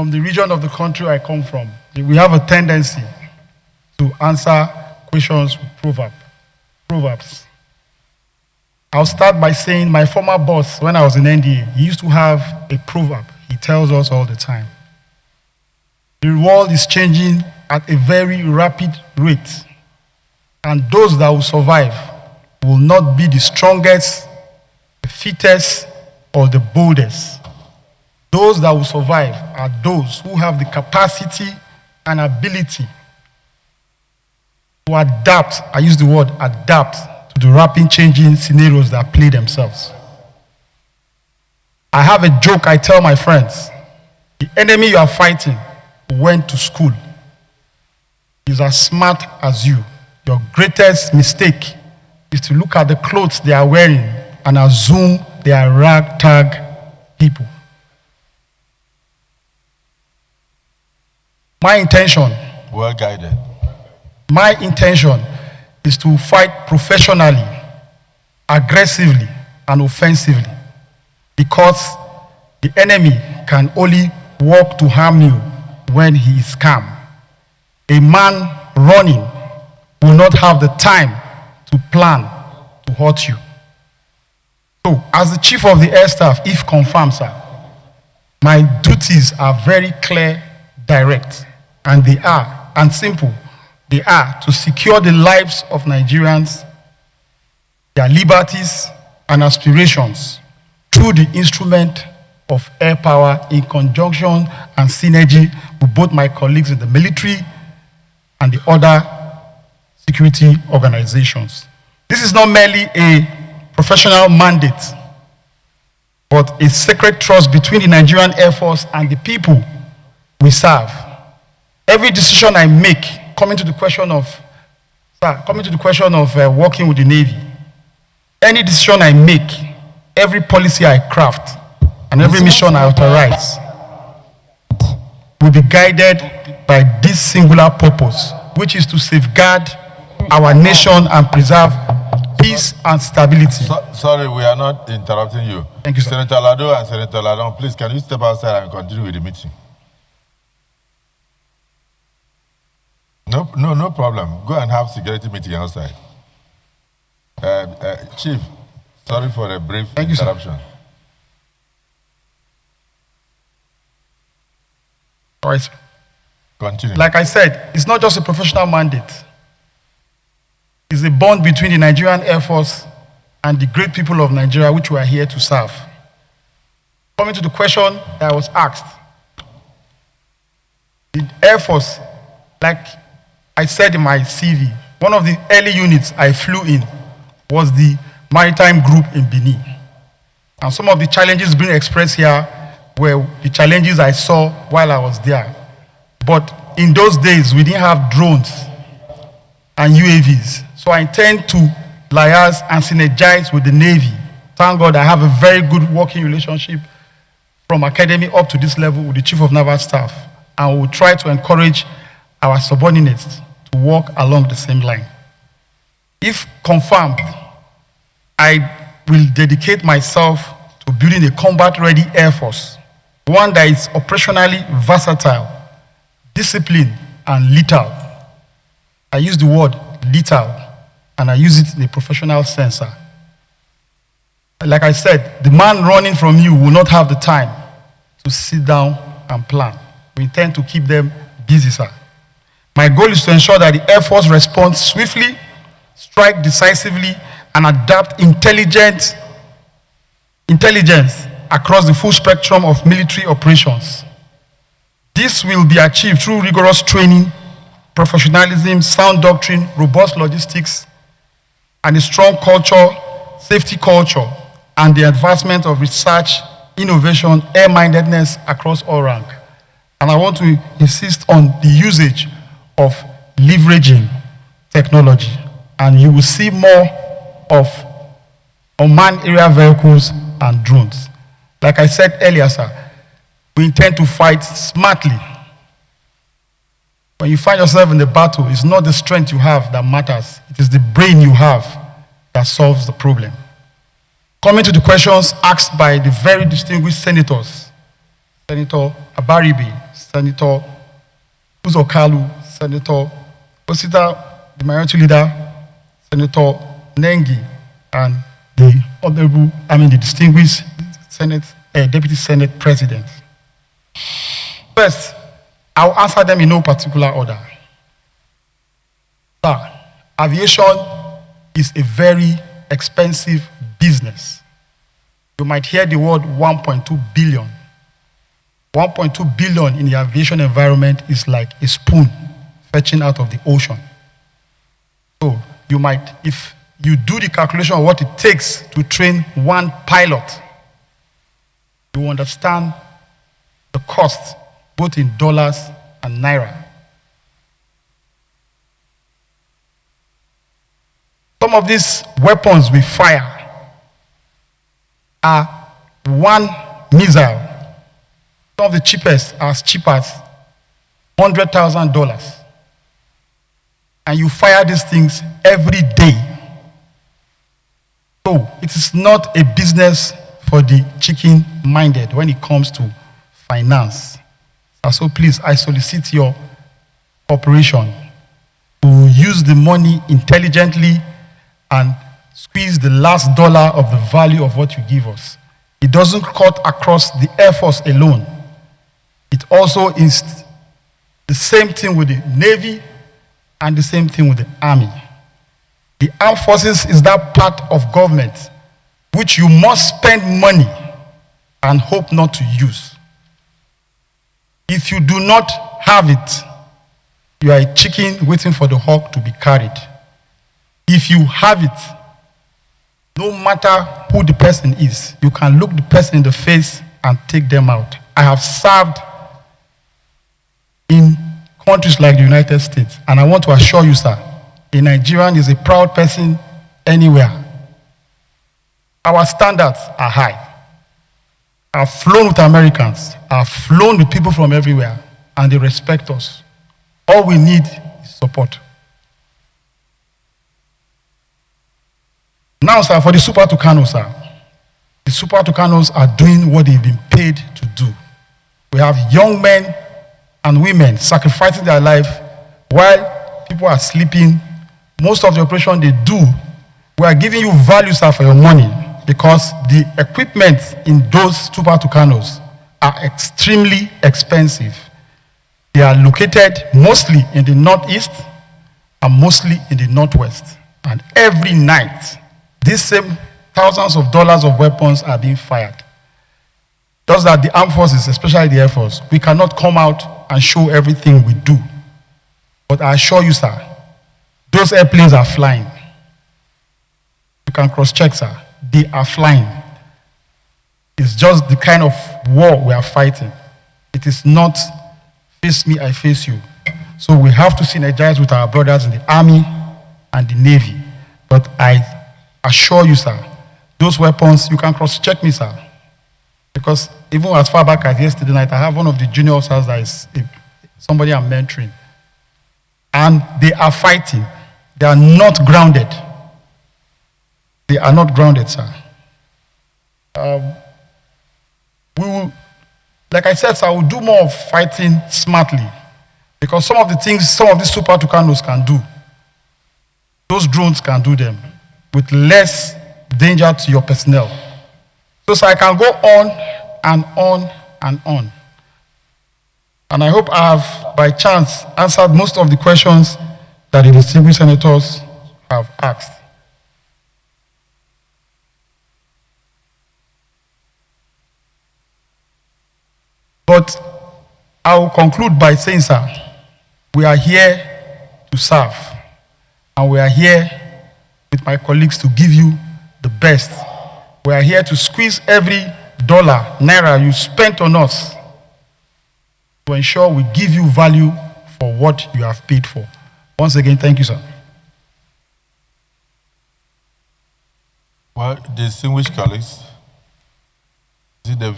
from the region of the country I come from, we have a tendency to answer questions with proverbs. I'll start by saying my former boss, when I was in NDA, he used to have a proverb he tells us all the time. The world is changing at a very rapid rate, and those that will survive will not be the strongest, the fittest, or the boldest. Those that will survive are those who have the capacity and ability to adapt, I use the word adapt, to the rapid changing scenarios that play themselves. I have a joke I tell my friends. The enemy you are fighting went to school. He's as smart as you. Your greatest mistake is to look at the clothes they are wearing and assume they are ragtag people. My intention, well guided. My intention is to fight professionally, aggressively, and offensively, because the enemy can only work to harm you when he is calm. A man running will not have the time to plan to hurt you. So, as the chief of the air staff, if confirmed, sir, my duties are very clear, direct, and they are, and simple. They are to secure the lives of Nigerians, their liberties and aspirations through the instrument of air power in conjunction and synergy with both my colleagues in the military and the other security organizations. This is not merely a professional mandate, but a sacred trust between the Nigerian Air Force and the people we serve. Every decision I make, coming to the question of working with the Navy, any decision I make, every policy I craft, and every mission I authorize will be guided by this singular purpose, which is to safeguard our nation and preserve peace and stability. Sorry, we are not interrupting you. Thank you, sir. Senator Lado and Senator Ladon, please, can you step outside and continue with the meeting? No problem. Go and have security meeting outside. Chief, sorry for a brief interruption. All right, sir. Continue. Like I said, it's not just a professional mandate. It's a bond between the Nigerian Air Force and the great people of Nigeria, which we are here to serve. Coming to the question that I was asked, the Air Force, like I said in my CV, one of the early units I flew in was the maritime group in Benin. And some of the challenges being expressed here were the challenges I saw while I was there. But in those days, we didn't have drones and UAVs. So I intend to liaise and synergize with the Navy. Thank God I have a very good working relationship from academy up to this level with the Chief of Naval Staff. And we will try to encourage our subordinates to work along the same line. If confirmed, I will dedicate myself to building a combat-ready Air Force, one that is operationally versatile, disciplined, and lethal. I use the word lethal, and I use it in a professional sense, sir. Like I said, the man running from you will not have the time to sit down and plan. We intend to keep them busy, sir. My goal is to ensure that the Air Force responds swiftly, strike decisively, and adapt intelligence across the full spectrum of military operations. This will be achieved through rigorous training, professionalism, sound doctrine, robust logistics, and a strong culture, safety culture, and the advancement of research, innovation, air-mindedness across all ranks. And I want to insist on the usage of leveraging technology. And you will see more of unmanned aerial vehicles and drones. Like I said earlier, sir, we intend to fight smartly. When you find yourself in the battle, it's not the strength you have that matters. It is the brain you have that solves the problem. Coming to the questions asked by the very distinguished senators, Senator Abaribe, Senator Uzokalu, Senator Osita, the minority leader, Senator Nengi, and the distinguished Deputy Senate President. First, I'll answer them in no particular order. Sir, aviation is a very expensive business. You might hear the word 1.2 billion. 1.2 billion in the aviation environment is like a spoon fetching out of the ocean. So you might, if you do the calculation of what it takes to train one pilot, you understand the cost both in dollars and naira. Some of these weapons we fire are one missile. Some of the cheapest are as cheap as $100,000. And you fire these things every day. So it is not a business for the chicken-minded when it comes to finance. So please, I solicit your cooperation to use the money intelligently and squeeze the last dollar of the value of what you give us. It doesn't cut across the Air Force alone. It also is the same thing with the Navy and the same thing with the Army. The armed forces is that part of government which you must spend money and hope not to use. If you do not have it, you are a chicken waiting for the hawk to be carried. If you have it, no matter who the person is, you can look the person in the face and take them out. I have served in countries like the United States, and I want to assure you, sir, a Nigerian is a proud person anywhere. Our standards are high. I've flown with Americans, I've flown with people from everywhere, and they respect us. All we need is support. Now, sir, for the Super Tucanos, sir, the Super Tucanos are doing what they've been paid to do. We have young men and women sacrificing their life while people are sleeping. Most of the operation they do, we are giving you value, sir, for your money, because the equipment in those Super Tucanos are extremely expensive. They are located mostly in the northeast and mostly in the northwest. And every night, these same thousands of dollars of weapons are being fired. Just that the armed forces, especially the Air Force, we cannot come out and show everything we do. But I assure you, sir, those airplanes are flying. You can cross-check, sir. They are flying. It's just the kind of war we are fighting. It is not face me, I face you. So we have to synergize with our brothers in the Army and the Navy. But I assure you, sir, those weapons, you can cross-check me, sir. Because even as far back as yesterday night, I have one of the junior officers that is somebody I'm mentoring. And they are fighting. They are not grounded. They are not grounded, sir. We will, like I said, sir, we'll do more of fighting smartly. Because some of the things some of these Super Tucanos can do, those drones can do them with less danger to your personnel. So, sir, I can go on and on and on. And I hope I have, by chance, answered most of the questions that the distinguished senators have asked. But I will conclude by saying, sir, we are here to serve. And we are here with my colleagues to give you the best. We are here to squeeze every dollar, naira you spent on us to ensure we give you value for what you have paid for. Once again, thank you, sir. Well, distinguished colleagues, is it the